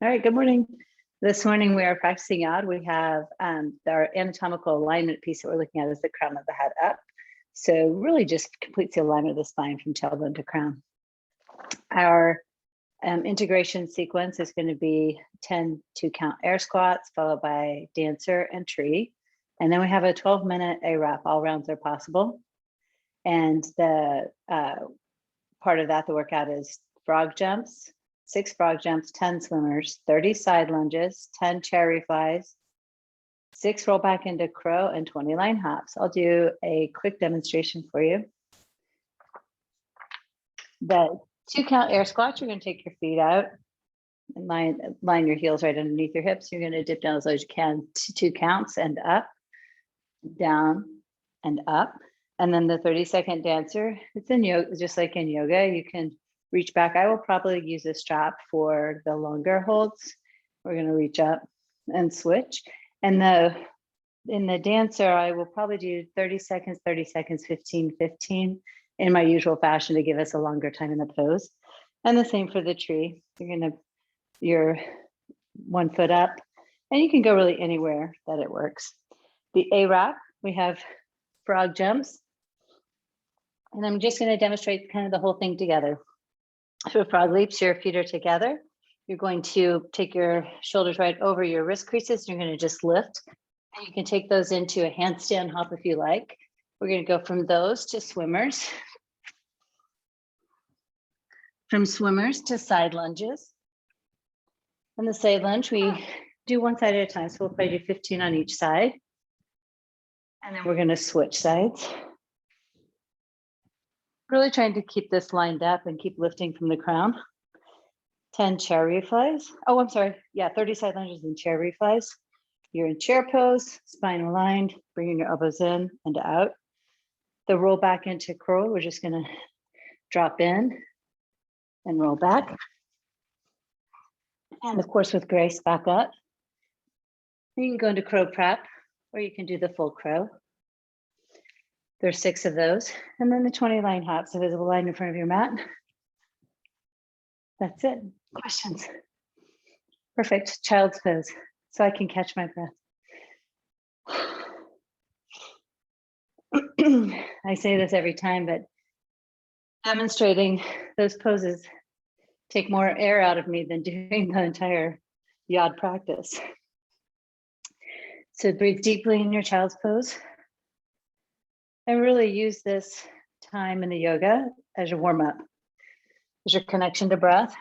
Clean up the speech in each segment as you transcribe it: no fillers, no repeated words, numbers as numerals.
All right, good morning. This morning we are practicing yod. We have our anatomical alignment piece that we're looking at is the crown of the head up. So really just completes the alignment of the spine from tailbone to crown. Our integration sequence is going to be 10 2-count air squats, followed by dancer and tree. And then we have a 12-minute ARAP, all rounds are possible. And the part of that, the workout is frog jumps, 6 frog jumps, 10 swimmers, 30 side lunges, 10 cherry flies, 6 roll back into crow, and 20 line hops. I'll do a quick demonstration for you. The 2-count air squats, you're going to take your feet out and line your heels right underneath your hips. You're going to dip down as low as you can to 2 counts and up, down and up. And then the 30-second dancer, it's in yoga, just like in yoga, you can reach back. I will probably use a strap for the longer holds. We're going to reach up and switch. And in the dancer, I will probably do 30 seconds, 15, 15 in my usual fashion to give us a longer time in the pose. And the same for the tree. You're 1 foot up, and you can go really anywhere that it works. The ARAP, we have frog jumps. And I'm just going to demonstrate kind of the whole thing together. So frog leaps, your feet are together. You're going to take your shoulders right over your wrist creases. You're going to just lift. And you can take those into a handstand hop if you like. We're going to go from those to swimmers. From swimmers to side lunges. And the side lunge, we do one side at a time. So we'll probably do 15 on each side. And then we're going to switch sides. Really trying to keep this lined up and keep lifting from the crown. 10 cherry flies. Oh, I'm sorry. Yeah, 30 side lunges and cherry flies. You're in chair pose, spine aligned, bringing your elbows in and out. The roll back into crow, we're just going to drop in and roll back. And of course, with grace, back up. You can go into crow prep, or you can do the full crow. There's 6 of those. And then the 20 line hops, a visible line in front of your mat. That's it. Questions? Perfect. Child's pose, so I can catch my breath. I say this every time, but demonstrating those poses take more air out of me than doing the entire yod practice. So breathe deeply in your child's pose. And really use this time in the yoga as your warm-up, as your connection to breath.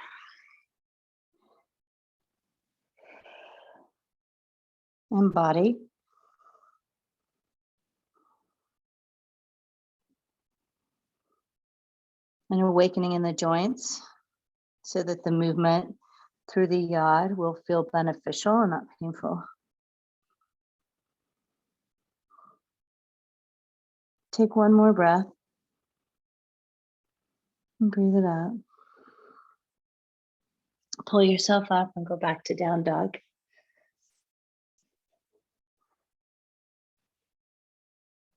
And body. And awakening in the joints so that the movement through the yod will feel beneficial and not painful. Take one more breath and breathe it out. Pull yourself up and go back to down dog.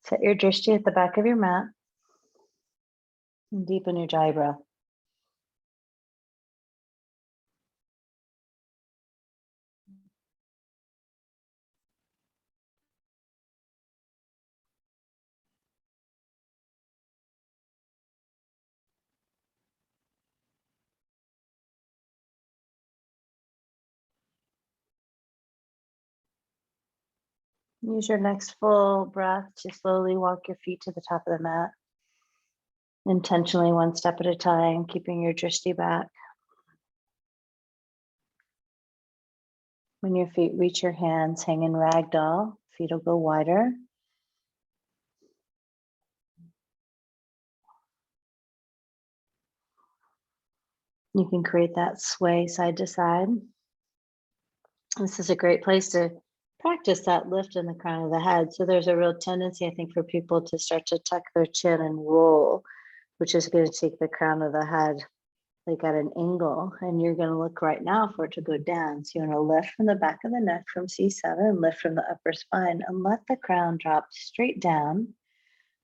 Set your drishti at the back of your mat and deepen your jai breath. Use your next full breath to slowly walk your feet to the top of the mat. Intentionally, one step at a time, keeping your drishti back. When your feet reach your hands, hang in ragdoll. Feet will go wider. You can create that sway side to side. This is a great place to practice that lift in the crown of the head. So there's a real tendency, I think, for people to start to tuck their chin and roll, which is going to take the crown of the head like at an angle. And you're going to look right now for it to go down. So you want to lift from the back of the neck from C7, lift from the upper spine, and let the crown drop straight down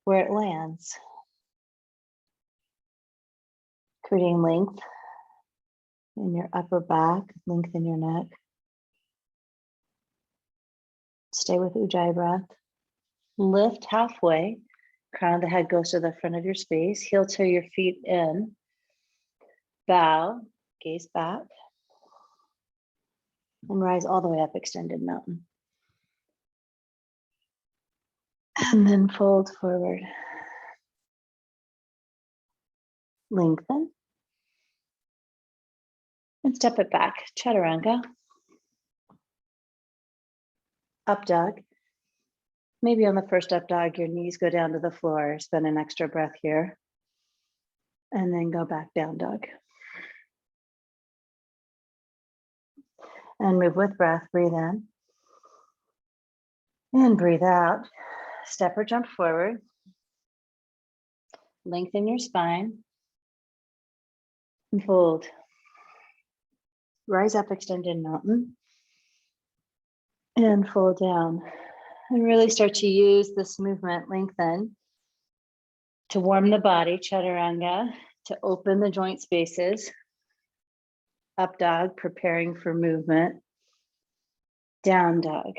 where it lands. Creating length in your upper back, lengthen your neck. Stay with Ujjayi breath. Lift halfway. Crown of the head goes to the front of your space. Heel toe your feet in. Bow, gaze back. And rise all the way up, extended mountain. And then fold forward. Lengthen. And step it back, chaturanga. Up dog. Maybe on the first up dog, your knees go down to the floor. Spend an extra breath here. And then go back down dog. And move with breath, breathe in. And breathe out. Step or jump forward. Lengthen your spine. And fold. Rise up, extended mountain. And fold down. And really start to use this movement, lengthen, to warm the body, chaturanga, to open the joint spaces. Up dog, preparing for movement. Down dog.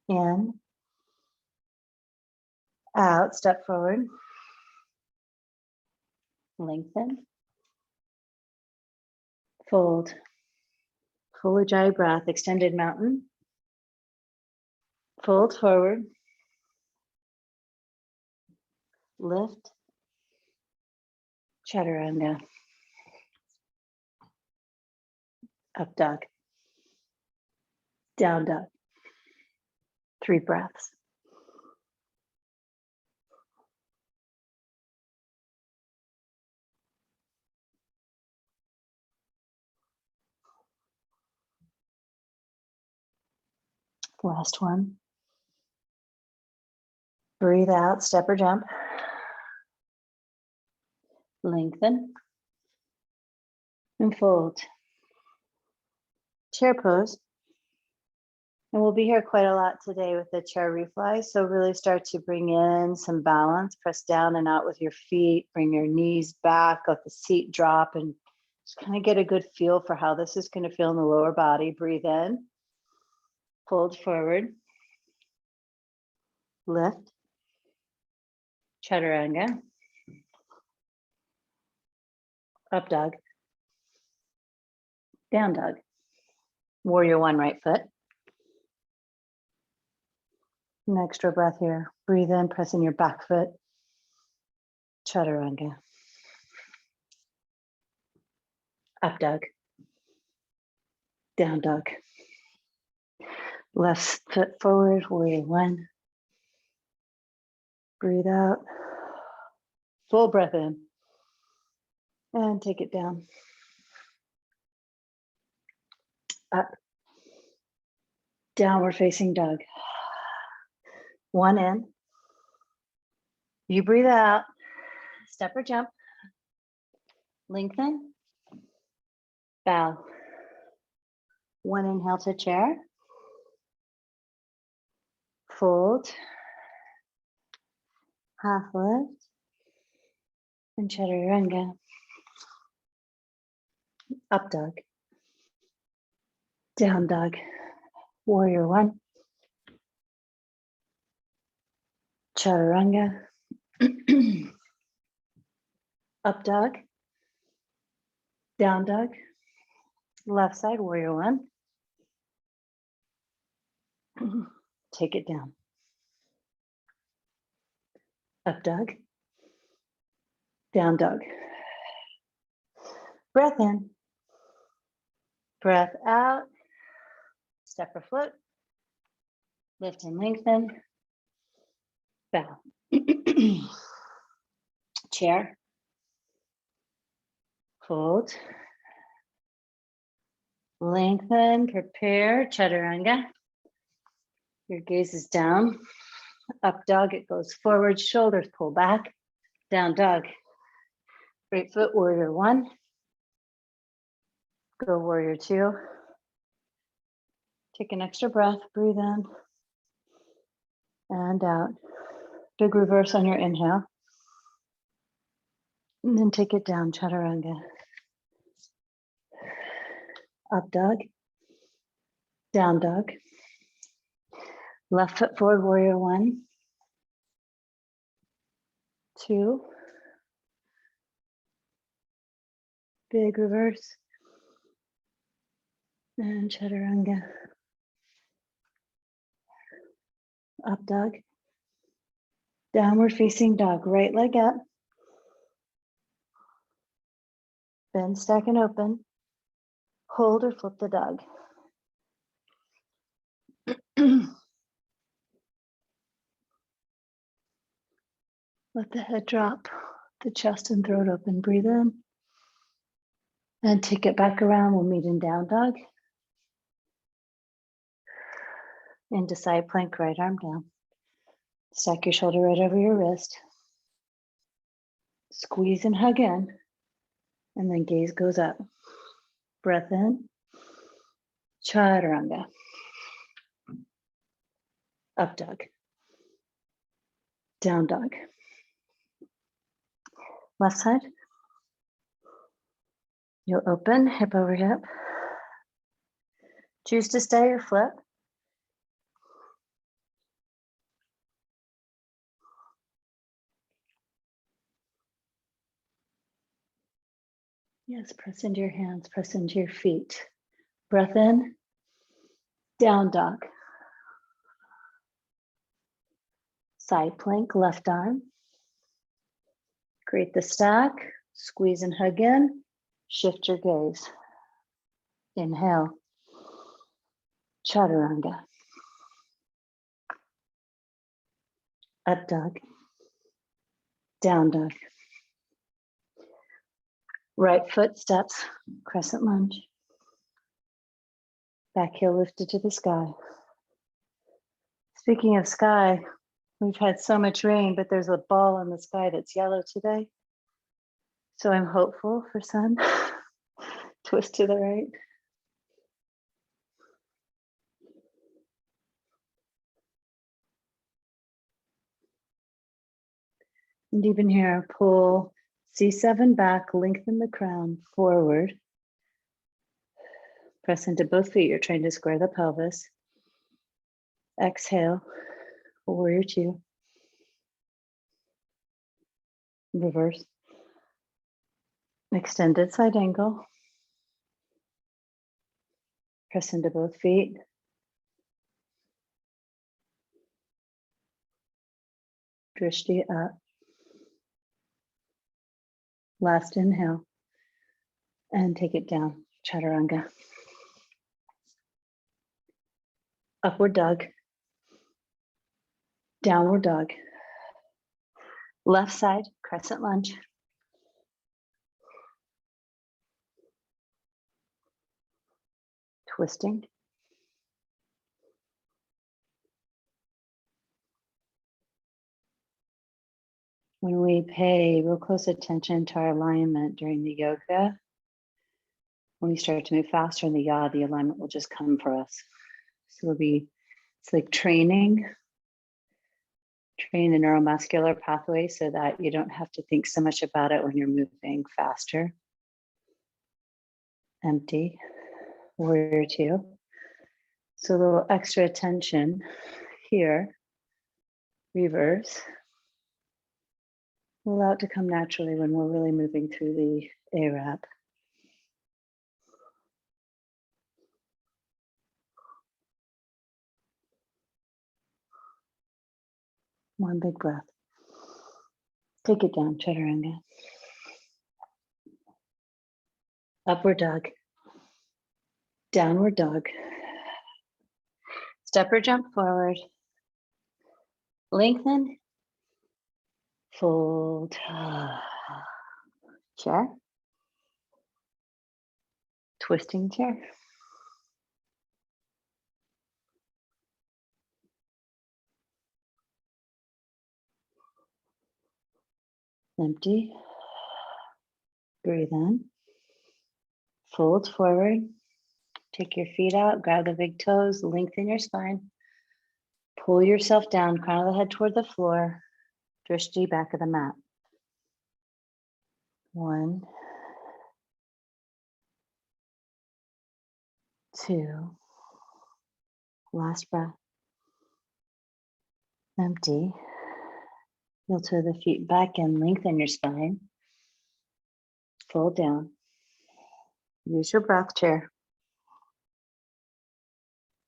In. Out, step forward. Lengthen. Fold. Full Ujjayi breath, extended mountain. Fold forward. Lift. Chaturanga. Up dog. Down dog. 3 breaths. Last one. Breathe out, step or jump. Lengthen. And fold. Chair pose. And we'll be here quite a lot today with the chair refly. So really start to bring in some balance. Press down and out with your feet. Bring your knees back, let the seat drop, and just kind of get a good feel for how this is going to feel in the lower body. Breathe in. Fold forward. Lift. Chaturanga. Up dog. Down dog. Warrior 1, right foot. An extra breath here. Breathe in, press in your back foot. Chaturanga. Up dog. Down dog. Left foot forward, warrior 1. Breathe out. Full breath in. And take it down. Up. Downward facing dog. 1 in. You breathe out. Step or jump. Lengthen. Bow. 1 inhale to chair. Fold. Half lift. And chaturanga. Up dog. Down dog. Warrior 1. Chaturanga. Up dog. Down dog. Left side, warrior 1. Take it down. Up dog. Down dog. Breath in. Breath out. Step or float. Lift and lengthen. Bow. Chair. Fold. Lengthen. Prepare. Chaturanga. Your gaze is down. Up dog, it goes forward. Shoulders pull back. Down dog. Right foot, warrior 1. Go warrior 2. Take an extra breath. Breathe in. And out. Big reverse on your inhale. And then take it down, chaturanga. Up dog, down dog. Left foot forward, warrior 1, 2. Big reverse. And chaturanga. Up dog. Downward facing dog, right leg up. Bend, stack, and open. Hold or flip the dog. Let the head drop, the chest and throat open. Breathe in. And take it back around. We'll meet in down dog. Into side plank, right arm down. Stack your shoulder right over your wrist. Squeeze and hug in. And then gaze goes up. Breath in. Chaturanga. Up dog. Down dog. Left side. You'll open, hip over hip. Choose to stay or flip. Yes, press into your hands, press into your feet. Breath in, down dog. Side plank, left arm. Create the stack, squeeze and hug in, shift your gaze. Inhale, chaturanga. Up dog, down dog. Right foot steps, crescent lunge. Back heel lifted to the sky. Speaking of sky, we've had so much rain, but there's a ball in the sky that's yellow today. So I'm hopeful for sun. Twist to the right. And even here, pull C7 back, lengthen the crown forward. Press into both feet. You're trying to square the pelvis. Exhale, warrior 2. Reverse. Extended side angle. Press into both feet. Drishti up. Last inhale. And take it down, chaturanga. Upward dog. Downward dog. Left side, crescent lunge. Twisting. When we pay real close attention to our alignment during the yoga, when we start to move faster in the yada, the alignment will just come for us. So it's like train the neuromuscular pathway so that you don't have to think so much about it when you're moving faster. Empty, warrior 2. So a little extra attention here, reverse. Allow it to come naturally when we're really moving through the ARAP. One big breath. Take it down, chaturanga. Upward dog. Downward dog. Step or jump forward. Lengthen. Fold. Chair. Twisting chair. Empty. Breathe in. Fold forward. Take your feet out. Grab the big toes. Lengthen your spine. Pull yourself down. Crown of the head toward the floor. Drishti back of the mat. 1, 2, last breath. Empty. Heel to the feet back and lengthen your spine. Fold down. Use your breath chair.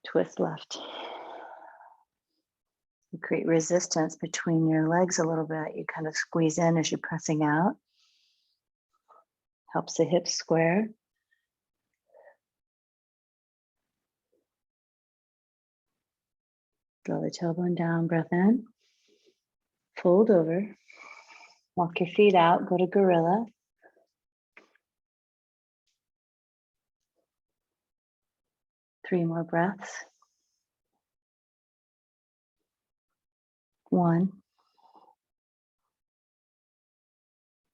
Twist left. You create resistance between your legs a little bit. You kind of squeeze in as you're pressing out. Helps the hips square. Draw the tailbone down, breath in. Fold over. Walk your feet out, go to gorilla. Three more breaths. 1.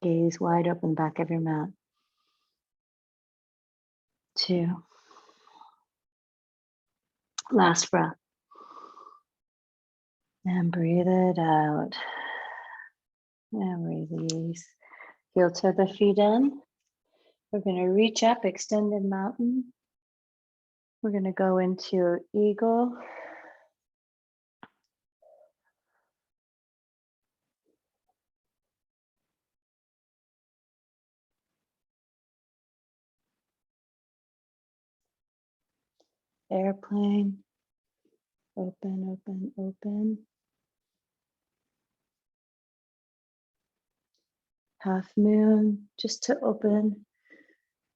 Gaze wide open back of your mat. 2. Last breath. And breathe it out. And release. Heel to the feet in. We're going to reach up, extended mountain. We're going to go into eagle. Airplane. Open, open, open. Half moon, just to open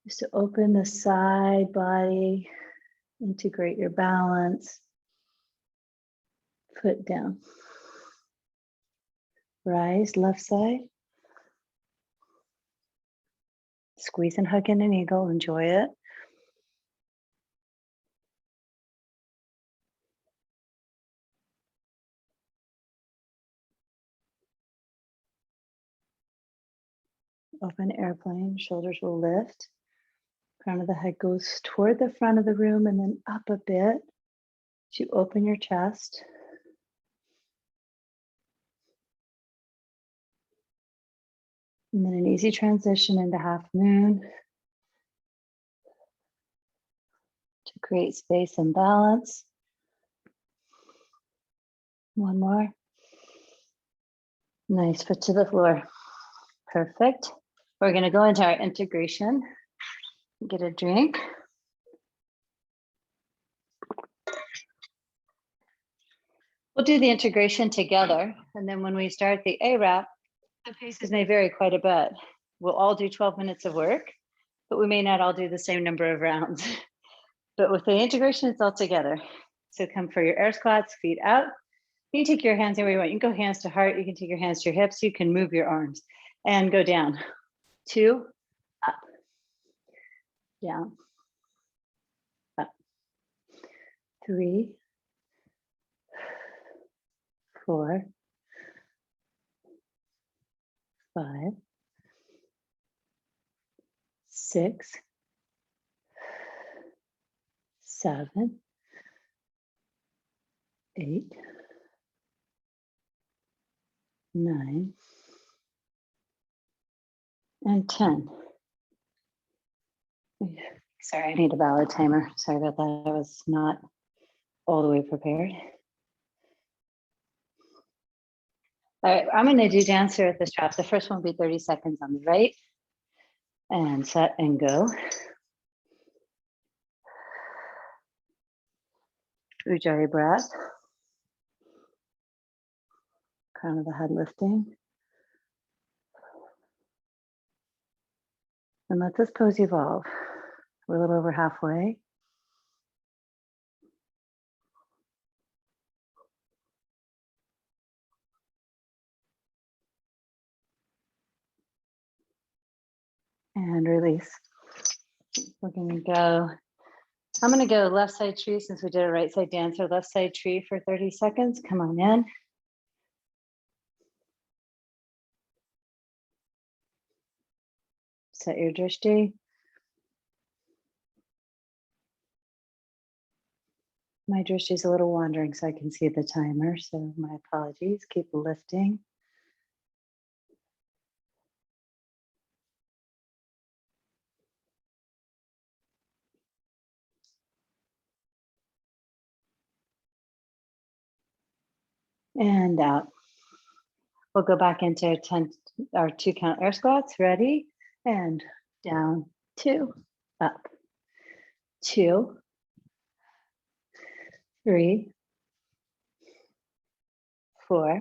the side body, integrate your balance. Foot down. Rise, left side. Squeeze and hug in an eagle, enjoy it. Open airplane, shoulders will lift. Crown of the head goes toward the front of the room and then up a bit. To open your chest. And then an easy transition into half moon. To create space and balance. One more. Nice, foot to the floor. Perfect. We're going to go into our integration. Get a drink. We'll do the integration together. And then when we start the ARAP, the paces may vary quite a bit. We'll all do 12 minutes of work, but we may not all do the same number of rounds. But with the integration, it's all together. So come for your air squats, feet out. You can take your hands anywhere you want. You can go hands to heart. You can take your hands to your hips. You can move your arms and go down. 2, up, down, up. 3, 4, 5, 6, 7, 8, 9, and 10. Sorry, I need a valid timer. Sorry about that. I was not all the way prepared. All right, I'm going to do dancer at the strap. The first one will be 30 seconds on the right. And set and go. Ujjayi breath. Crown of the head lifting. And let this pose evolve. We're a little over halfway. And release. We're gonna go, I'm gonna go left side tree since we did a right side dancer, left side tree for 30 seconds. Come on in. Set your drishti. My drishti is a little wandering so I can see the timer, so my apologies. Keep lifting. and out. We'll go back into our 2 count air squats. Ready? And down, 2, up, 2, 3, 4,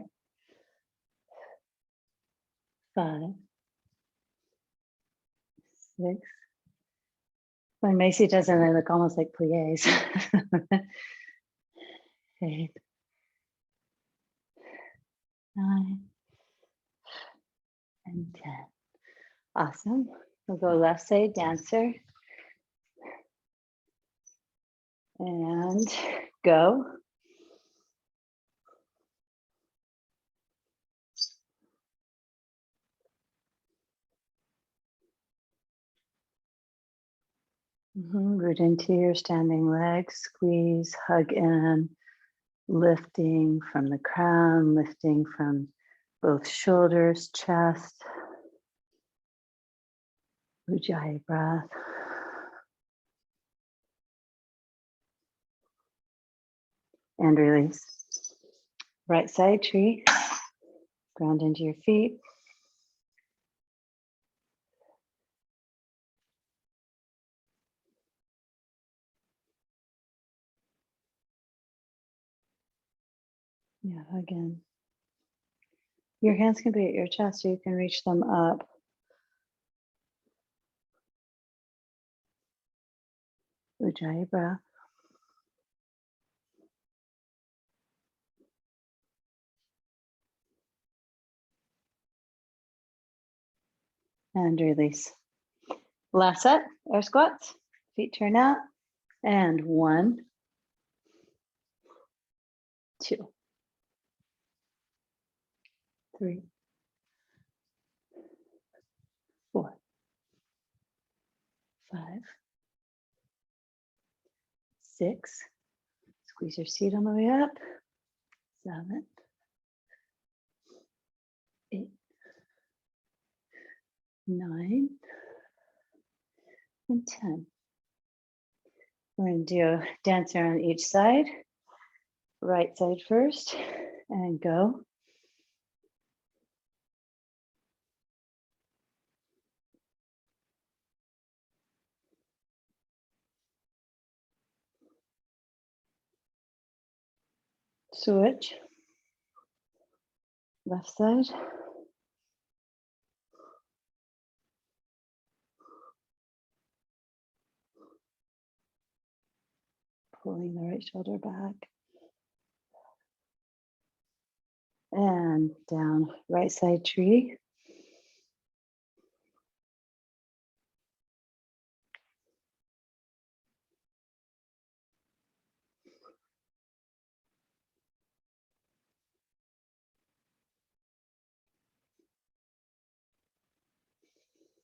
5, 6. When Macy does it, they look almost like pliés. 8, 9, and 10. Awesome. We'll go left side dancer. And go. Root into your standing legs, squeeze, hug in, lifting from the crown, lifting from both shoulders, chest. Ujjayi breath. And release. Right side tree. Ground into your feet. Yeah, again. Your hands can be at your chest, so you can reach them up. Ujjayi breath. And release. Last set, air squats. Feet turn out. And 1, 2, 3, 4, 5, 6. Squeeze your seat on the way up. 7, 8, 9, and 10. We're going to do a dance around each side. Right side first, and go. Switch. Left side. Pulling the right shoulder back. And down, right side tree.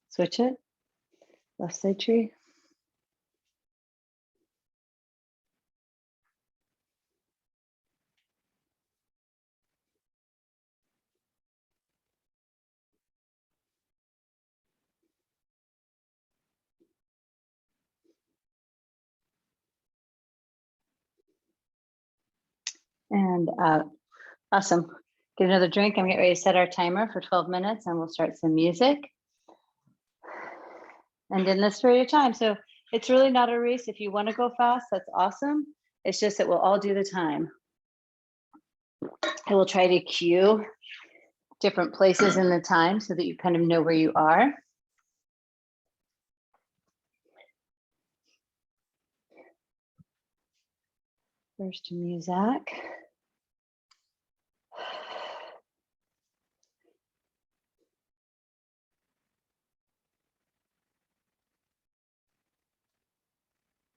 Switch it. Left side tree. And out. Awesome. Get another drink. I'm getting ready to set our timer for 12 minutes and we'll start some music. And in this period of time. So it's really not a race. If you want to go fast, that's awesome. It's just that we'll all do the time. I will try to cue different places in the time so that you kind of know where you are. First music.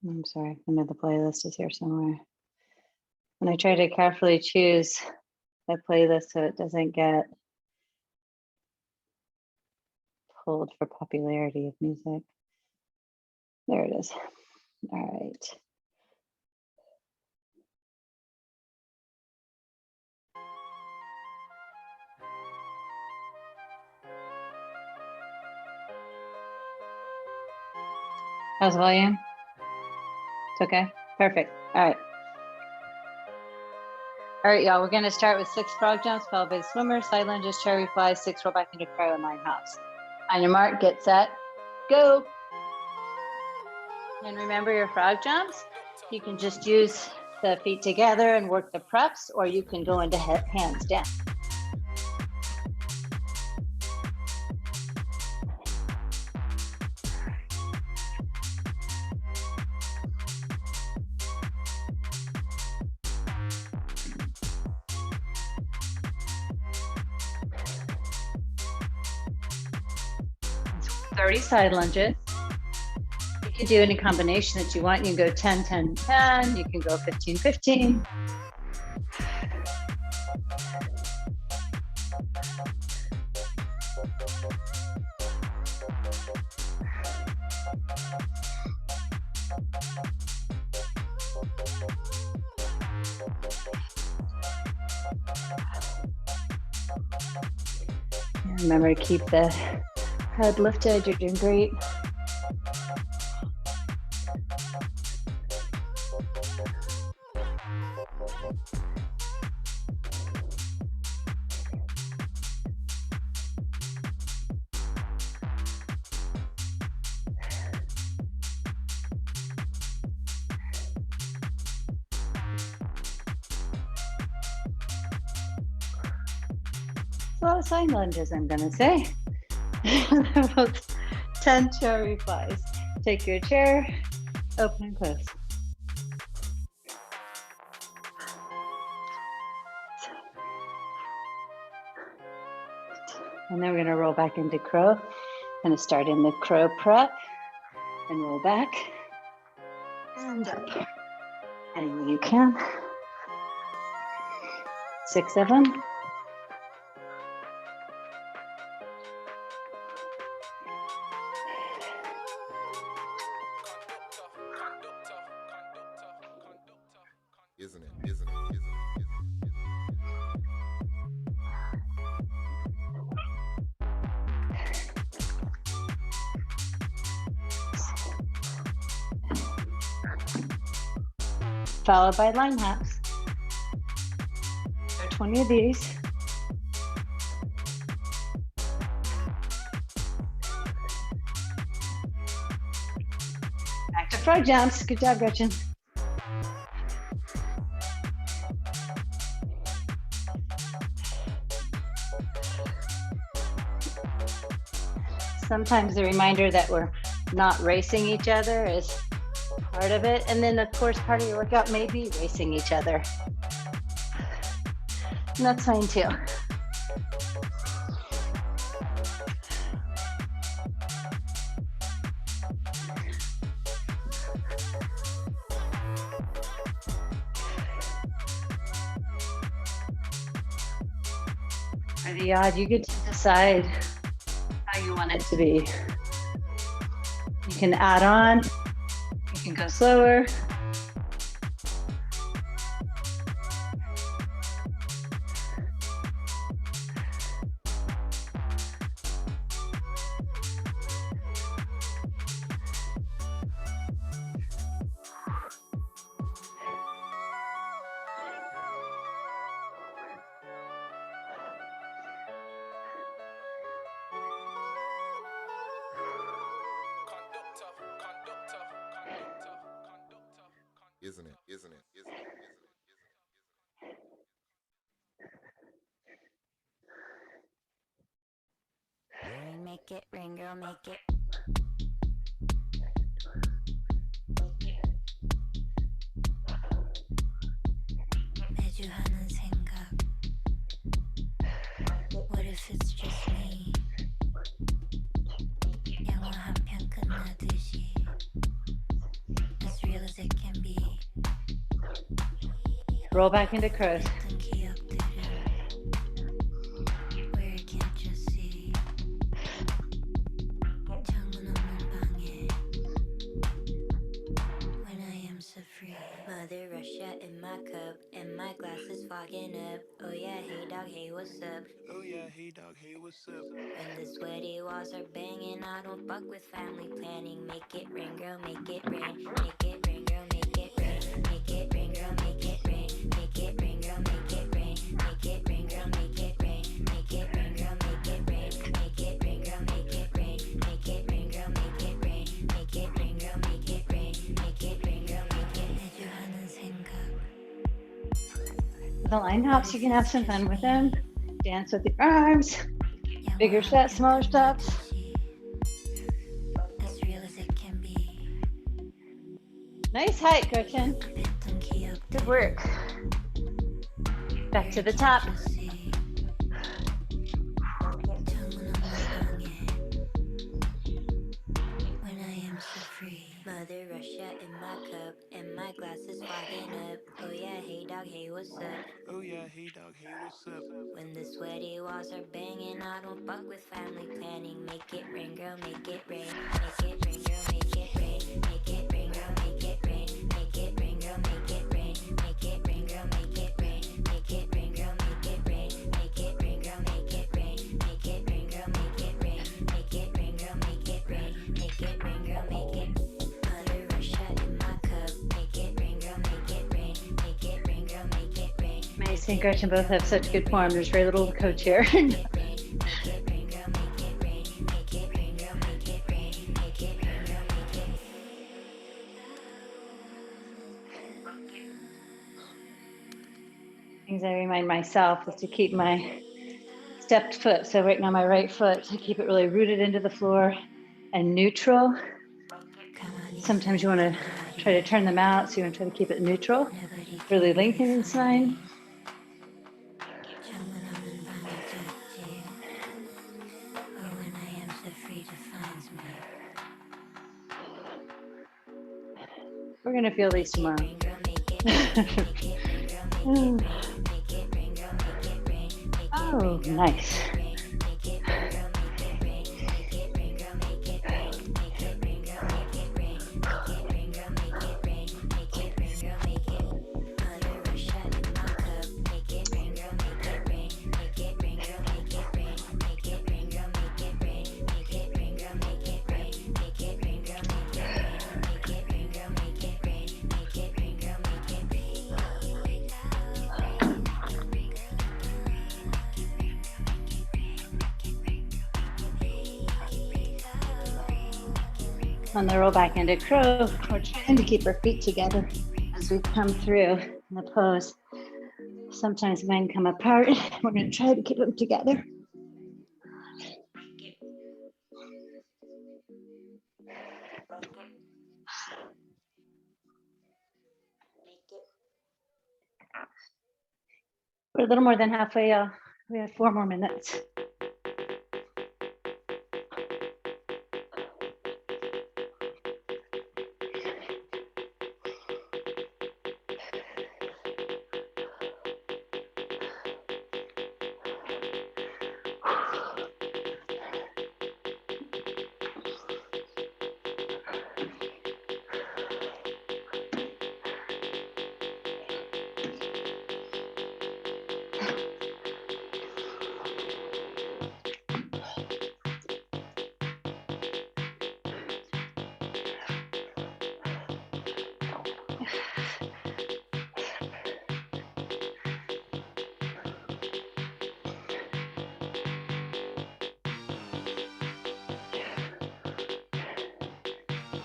I'm sorry, I know the playlist is here somewhere. And I try to carefully choose a playlist so it doesn't get pulled for popularity of music. There it is. All right. How's the volume? It's okay. Perfect. All right. All right, y'all, we're gonna start with 6 frog jumps, followed by swimmer, side lunges, cherry flies, 6 roll back into crow and 9 hops. On your mark, get set, go. And remember your frog jumps, you can just use the feet together and work the preps, or you can go into hands down. It's 30 side lunges. You can do any combination that you want. You can go 10, 10, 10. You can go 15, 15. And remember to keep the head lifted. You're doing great. A lot of side lunges, I'm gonna say. About 10 cherry flies. Take your chair, open and close. And then we're gonna roll back into crow. Gonna start in the crow prep and roll back and up. Any way you can. 6 of them. Isn't it? Followed by line hops. There are 20 of these. Back to frog jumps. Good job, Gretchen. Sometimes the reminder that we're not racing each other is part of it. And then of course, part of your workout may be racing each other. And that's fine too. For the odd, you get to decide how you want it to be. You can add on, you can go slower. Isn't it? Make it rain, girl, make it. 매주 하는 생각. What if it's just me? 영화 한 편 끝나듯이. As real as it can be. Roll back into crows. Fogging up. Oh yeah, hey dog, hey what's up? Oh yeah, hey dog, hey what's up? When the sweaty walls are banging, I don't fuck with family planning. Make it rain, girl, make it rain. Make it rain, girl, make it rain. Make it rain, girl, make it rain. Make it rain, girl, make it The line hops, you can have some fun with them. Dance with the arms, bigger steps, smaller steps. As real as it can be. Nice height, Gretchen. Good work. Back to the top. Mother Russia in my cup, and my glass is fogging up. Oh yeah, hey dog, hey, what's up? Oh yeah, hey dog, hey, what's up? When the sweaty walls are banging, I don't fuck with family planning. Make it rain, girl, make it rain. Make it rain, girl, make it rain. Make it rain, girl, make it rain. Make it rain, girl, make it rain. Make it rain, girl, make it rain. Make it rain, girl, make it rain. Make it rain, girl, make it rain. Make it rain, girl, make it rain. Make it rain, girl, make it rain. Make it rain, girl, make it. Mother Russia in my cup. Make it rain, girl, make it rain. Make it rain, girl, make it rain. Macy and Gretchen both have such good form. There's very little coach here. Things I remind myself is to keep my stepped foot. So right now my right foot, to keep it really rooted into the floor and neutral. Sometimes you want to try to turn them out. So you want to try to keep it neutral, really lengthening the spine. We're going to feel these tomorrow. Oh, nice. On the roll back into crow, we're trying to keep our feet together as we come through in the pose. Sometimes mine come apart. We're going to try to keep them together. We're a little more than halfway. We have 4 more minutes.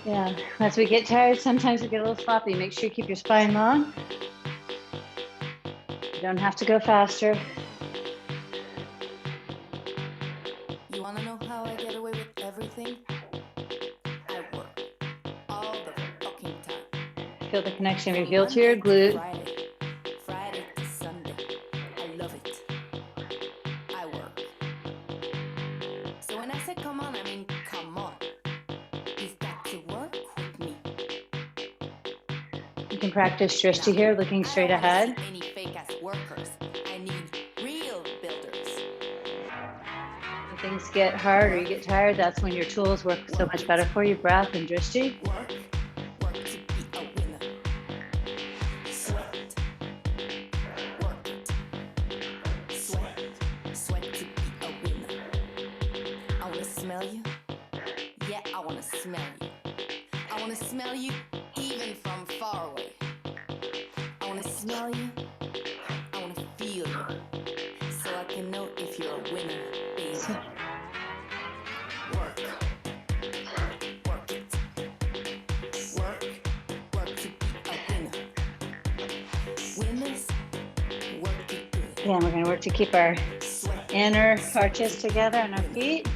Yeah, as we get tired, sometimes we get a little sloppy. Make sure you keep your spine long. You don't have to go faster. You wanna know how I get away with everything? I work all the fucking time. Feel the connection of your heel to your glute. Friday to Sunday. I love it. I work. So when I say come on, I mean come on. You've got to work with me. You can practice drishti here, looking straight ahead. I don't wanna see any fake ass workers. I need real builders. When things get hard or you get tired, that's when your tools work so much better for you. Breath and drishti. Work to be a winner. Sweat, work it. Sweat to be a winner. I wanna smell you. Yeah, I wanna smell you. I wanna smell you even from far away. I wanna smell you. I wanna feel you. So I can know if you're a winner, baby. Work. Work it. Work to be a winner. Winners work Again, we're gonna work to keep our sweat, inner arches together on our feet.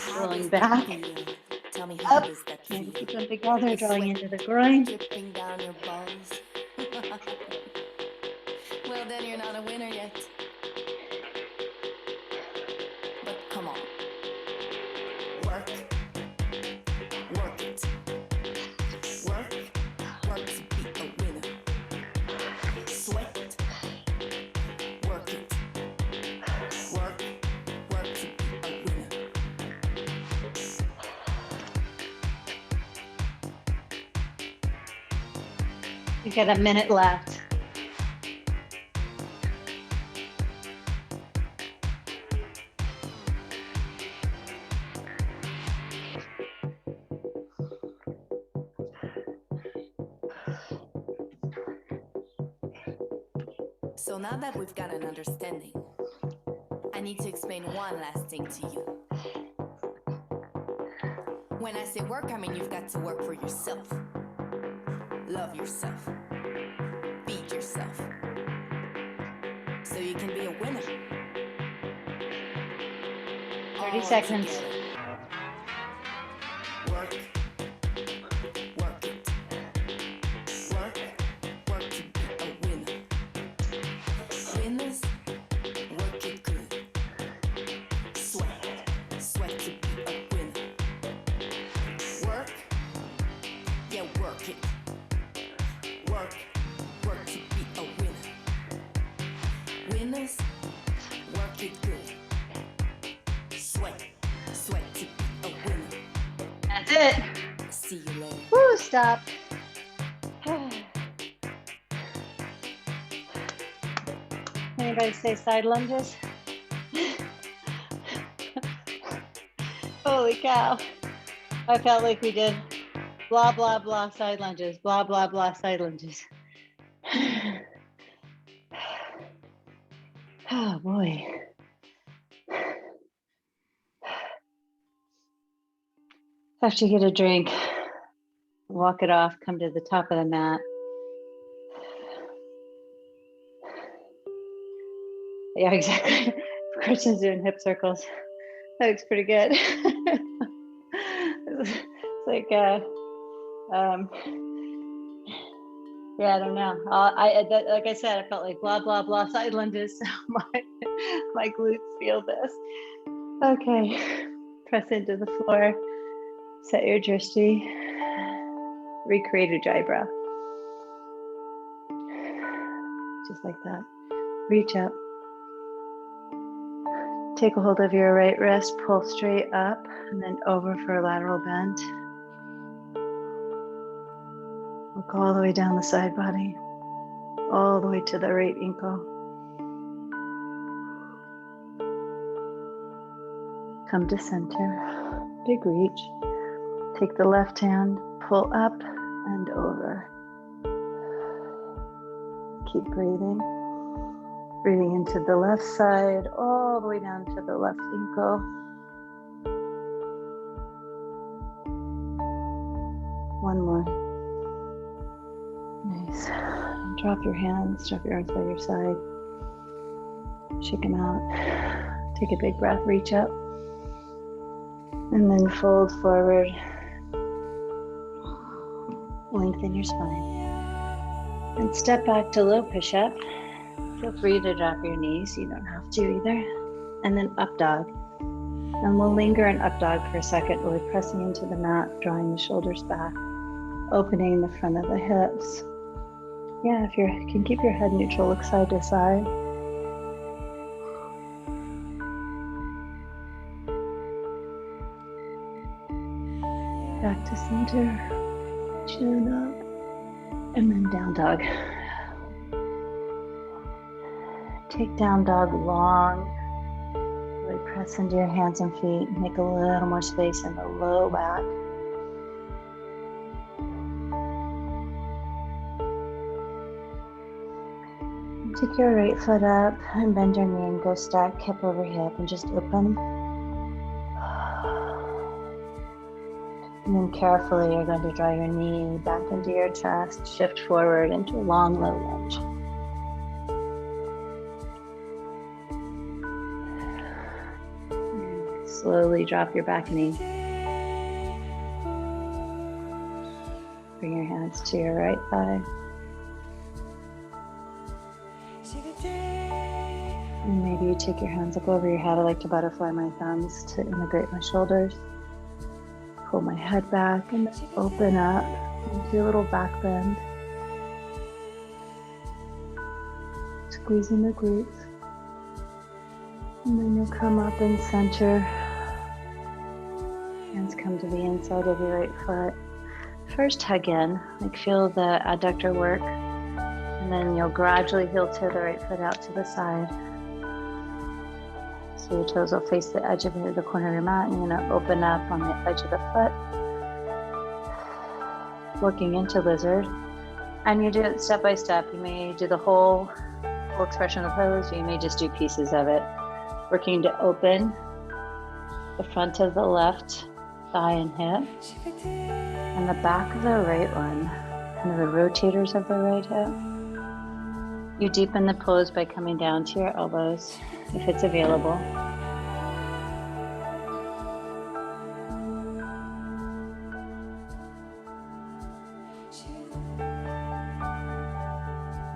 How Rolling does that back, feel? Tell me how up. does that Maybe feel? keep them together, The drawing sweat into the groin. dripping down your balls. Well, then you're not a winner yet. But come on. Work. Work it. Work. Work to be a winner. Sweat. Work it. Work. Work to be a winner. You got a minute left. So now that we've got an understanding, I need to explain one last thing to you. When I say work, I mean you've got to work for yourself. Love yourself. Feed yourself. So you can be a winner. 30 All seconds. together. Work. Work it. Work. Work to be a winner. Winners, work it good. Sweat. Sweat to be a winner. Work. Yeah, work it. Work. Work to be a winner. Winners, work it good. Sweat. Sweat to be a winner. That's it. See you later. Woo, stop. Anybody say side lunges? Holy cow. I felt like we did blah, blah, blah side lunges, blah, blah, blah side lunges. Oh boy. After you get a drink, walk it off, come to the top of the mat. Yeah, exactly. Christian's doing hip circles. That looks pretty good. It's like, yeah, I don't know. Like I said, I felt like blah, blah, blah side lunges. So my glutes feel this. Okay, press into the floor, set your drishti, recreate a dry breath. Just like that. Reach up. Take a hold of your right wrist, pull straight up, and then over for a lateral bend. Look all the way down the side body, all the way to the right ankle. Come to center, big reach. Take the left hand, pull up and over. Keep breathing. Breathing into the left side, all the way down to the left ankle. One more. Nice. Drop your hands, drop your arms by your side. Shake them out. Take a big breath, reach up. And then fold forward. Lengthen your spine. And step back to low push-up. Feel free to drop your knees. You don't have to either. And then up dog. And we'll linger in up dog for a second, really pressing into the mat, drawing the shoulders back, opening the front of the hips. Yeah, if you can keep your head neutral, look side to side. Back to center, chin up, and then down dog. Take down dog long. Really press into your hands and feet. Make a little more space in the low back. Take your right foot up and bend your knee and go stack hip over hip and just open. And then carefully you're going to draw your knee back into your chest, shift forward into a long low lunge. Slowly drop your back knee. Bring your hands to your right thigh. And maybe you take your hands up over your head. I like to butterfly my thumbs to integrate my shoulders. Pull my head back and open up into a little back bend. Squeezing the glutes. And then you'll come up and center. Hands come to the inside of your right foot. First hug in, like feel the adductor work. And then you'll gradually heel toe the right foot out to the side. So your toes will face the edge of the corner of your mat, and you're gonna open up on the edge of the foot. Looking into lizard. And you do it step by step. You may do the whole full expression of the pose, or you may just do pieces of it. Working to open the front of the left thigh and hip, and the back of the right one, kind of the rotators of the right hip. You deepen the pose by coming down to your elbows, if it's available.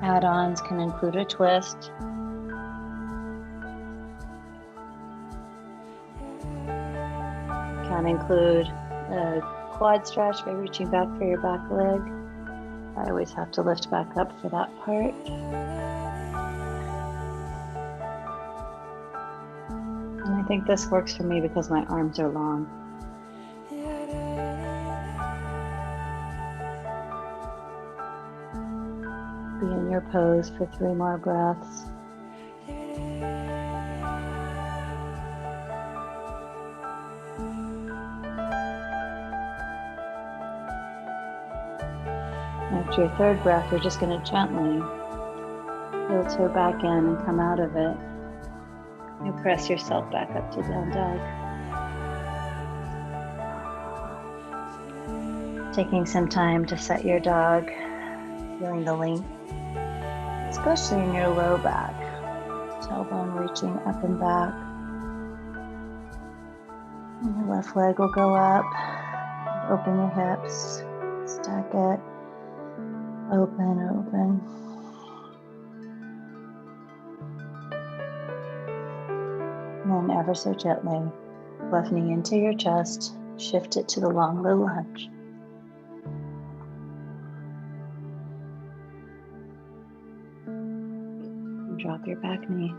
Add-ons can include a twist. Can include a quad stretch by reaching back for your back leg. I always have to lift back up for that part. And I think this works for me because my arms are long. Be in your pose for 3 more breaths. After your 3rd breath, you're just going to gently heel toe back in and come out of it. You press yourself back up to down dog. Taking some time to set your dog, feeling the length, especially in your low back. Tailbone reaching up and back. And your left leg will go up. Open your hips. Stack it. Open, open. And then ever so gently, left knee into your chest, shift it to the long low lunge. And drop your back knee.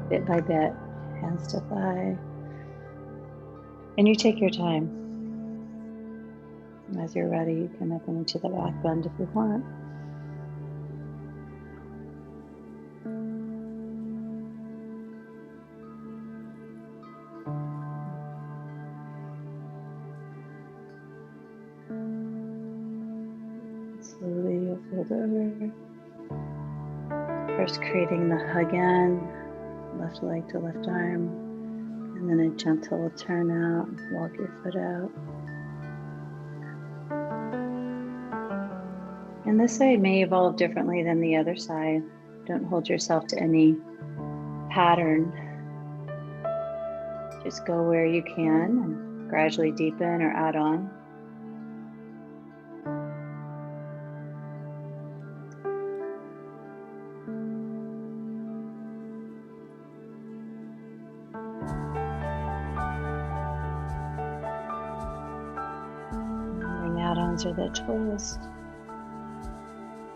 Bit by bit, hands to thigh. And you take your time. As you're ready, you can open into the back bend if you want. Slowly you'll fold over. First creating the hug in, left leg to left arm, and then a gentle turn out, walk your foot out. And this side may evolve differently than the other side. Don't hold yourself to any pattern. Just go where you can and gradually deepen or add on. And the add-ons are the twist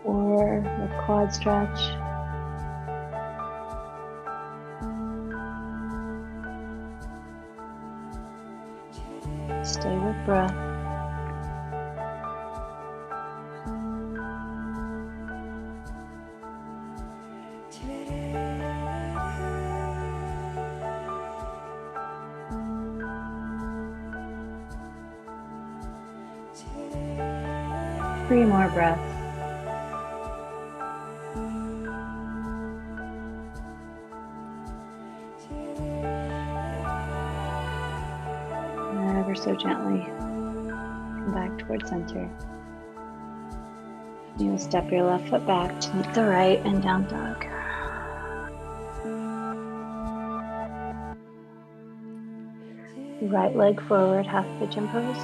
or the quad stretch. Stay with breath. Three more breaths. Ever so gently come back towards center. You'll step your left foot back to meet the right and down dog. right leg forward, half pigeon pose.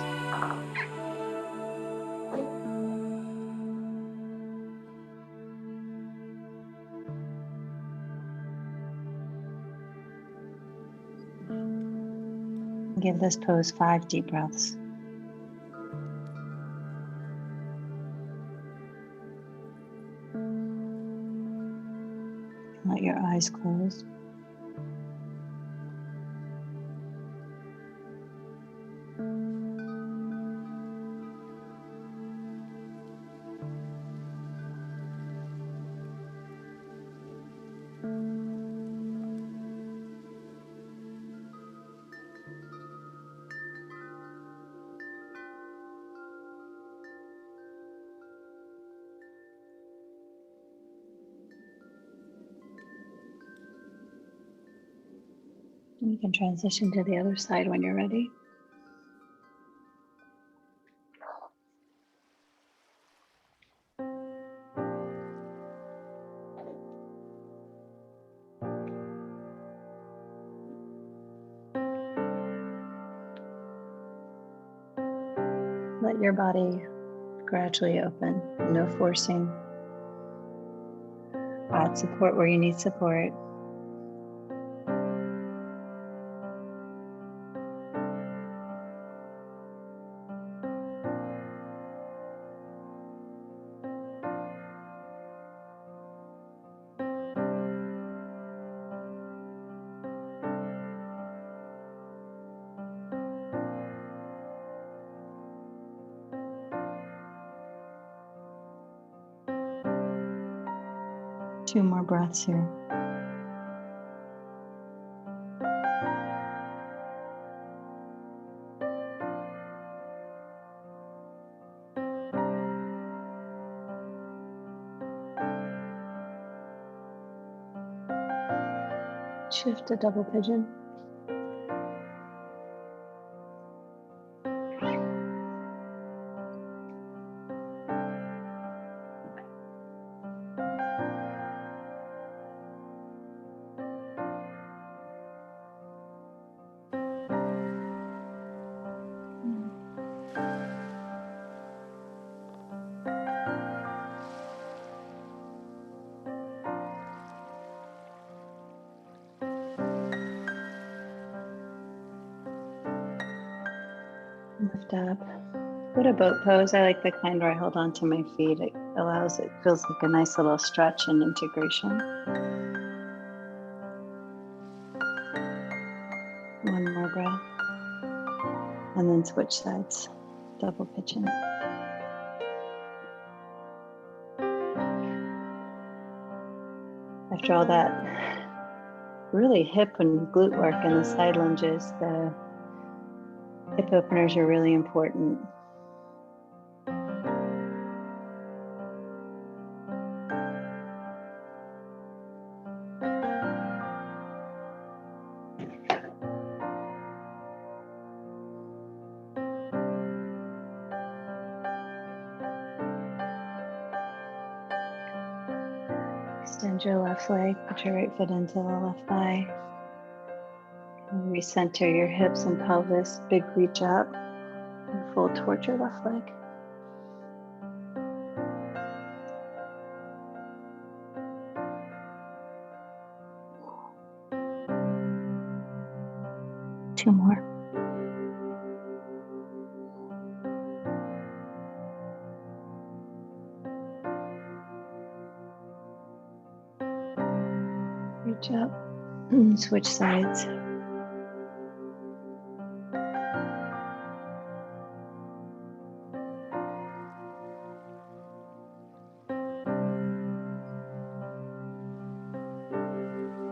Give this pose 5 deep breaths. Let your eyes close. You can transition to the other side when you're ready. Let your body gradually open, no forcing. Add support where you need support. Two more breaths here. Shift to double pigeon. Lift up. Go to boat pose. I like the kind where I hold on to my feet. It feels like a nice little stretch and integration. One more breath. And then switch sides. Double pigeon. After all that really hip and glute work and the side lunges, the hip openers are really important. Extend your left leg, put your right foot into the left thigh. And recenter your hips and pelvis, big reach up and fold towards your left leg. Two more. Reach up and switch sides.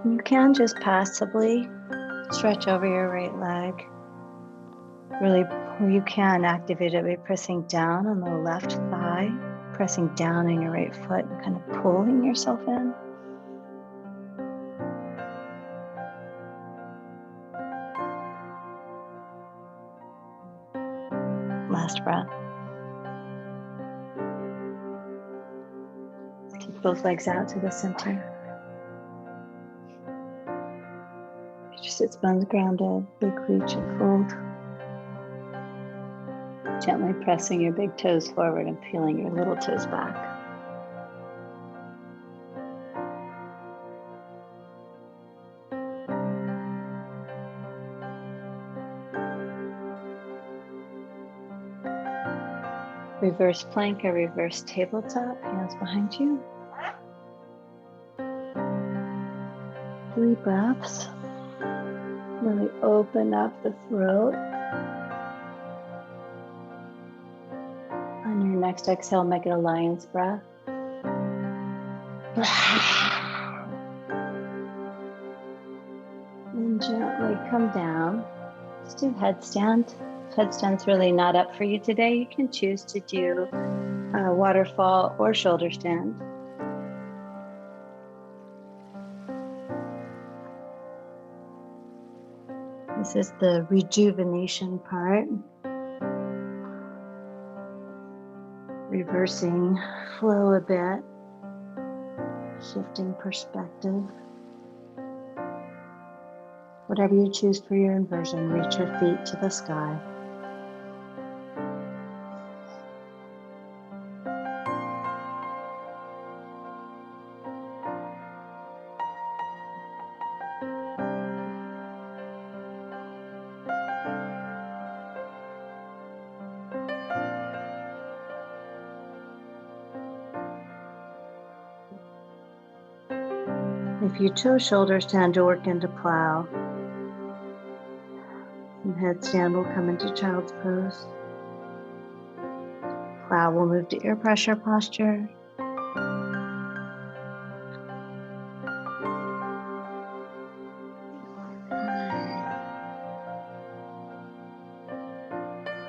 You can just passively stretch over your right leg. Really, you can activate it by pressing down on the left thigh, pressing down on your right foot, and kind of pulling yourself in. Last breath. Take both legs out to the center. Your sit bones grounded, big reach and fold. Gently pressing your big toes forward and peeling your little toes back. Reverse plank or reverse tabletop, hands behind you. 3 breaths. Really open up the throat. On your next exhale, make it a lion's breath. And gently come down. Just do headstand. If headstand's really not up for you today, you can choose to do a waterfall or shoulder stand. This is the rejuvenation part. Reversing flow a bit, shifting perspective. Whatever you choose for your inversion, reach your feet to the sky. If you chose shoulder stand to work into plow, and headstand will come into child's pose. Plow will move to ear pressure posture.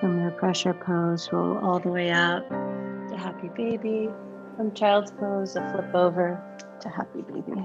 From ear pressure pose, roll all the way out to happy baby. From child's pose, a flip over to happy baby.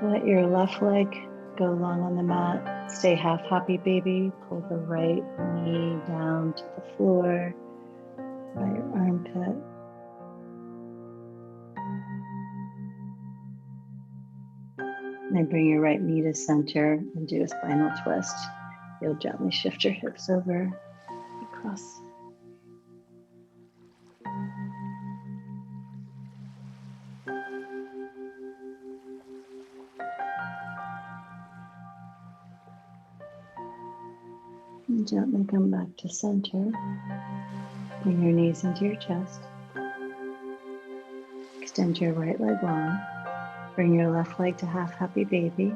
Let your left leg go long on the mat. Stay half happy baby. Pull the right knee down to the floor by your armpit. Then bring your right knee to center and do a spinal twist. You'll gently shift your hips over, across. And gently come back to center. Bring your knees into your chest. Extend your right leg long. Bring your left leg to half happy baby.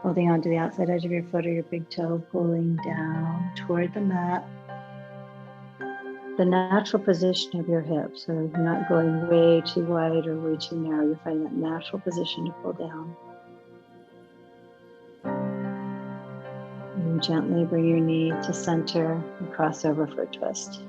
Holding onto the outside edge of your foot or your big toe, pulling down toward the mat. The natural position of your hips, so you're not going way too wide or way too narrow. You're finding that natural position to pull down. And gently bring your knee to center and cross over for a twist.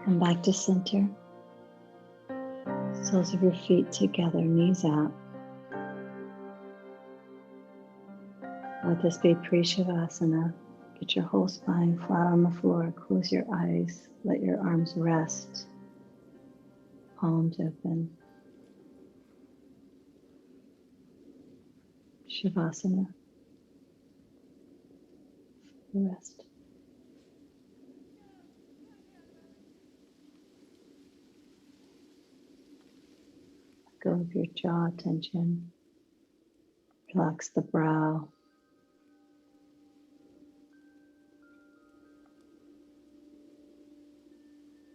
Come back to center. Soles of your feet together, knees out. Let this be Pre-Shavasana. Get your whole spine flat on the floor. Close your eyes. Let your arms rest. Palms open. Shavasana. Rest. Let go of your jaw tension. Relax the brow.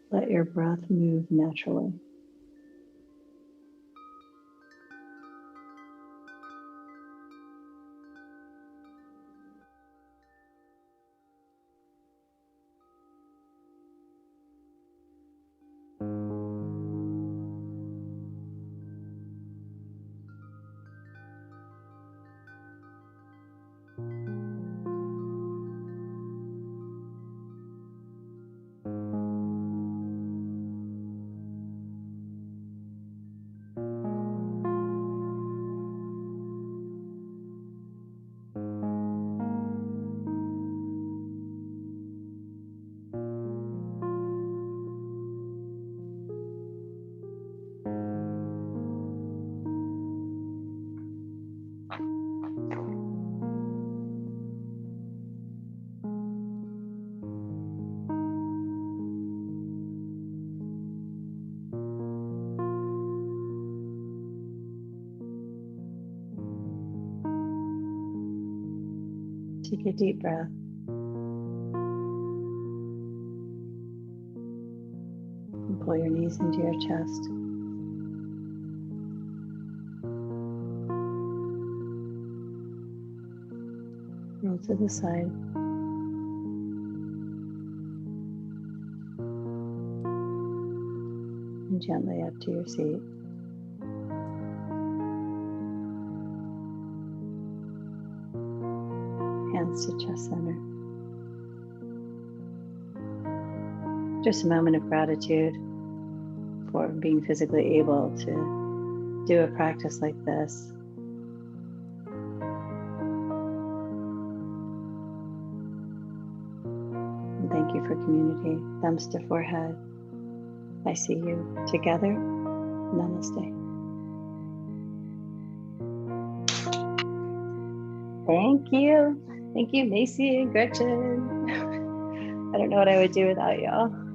Let your breath move naturally. Take a deep breath. And pull your knees into your chest. Roll to the side. And gently up to your seat. Hands to chest center. Just a moment of gratitude for being physically able to do a practice like this. And thank you for community. Thumbs to forehead. I see you together. Namaste. Thank you. Thank you, Macy and Gretchen. I don't know what I would do without y'all.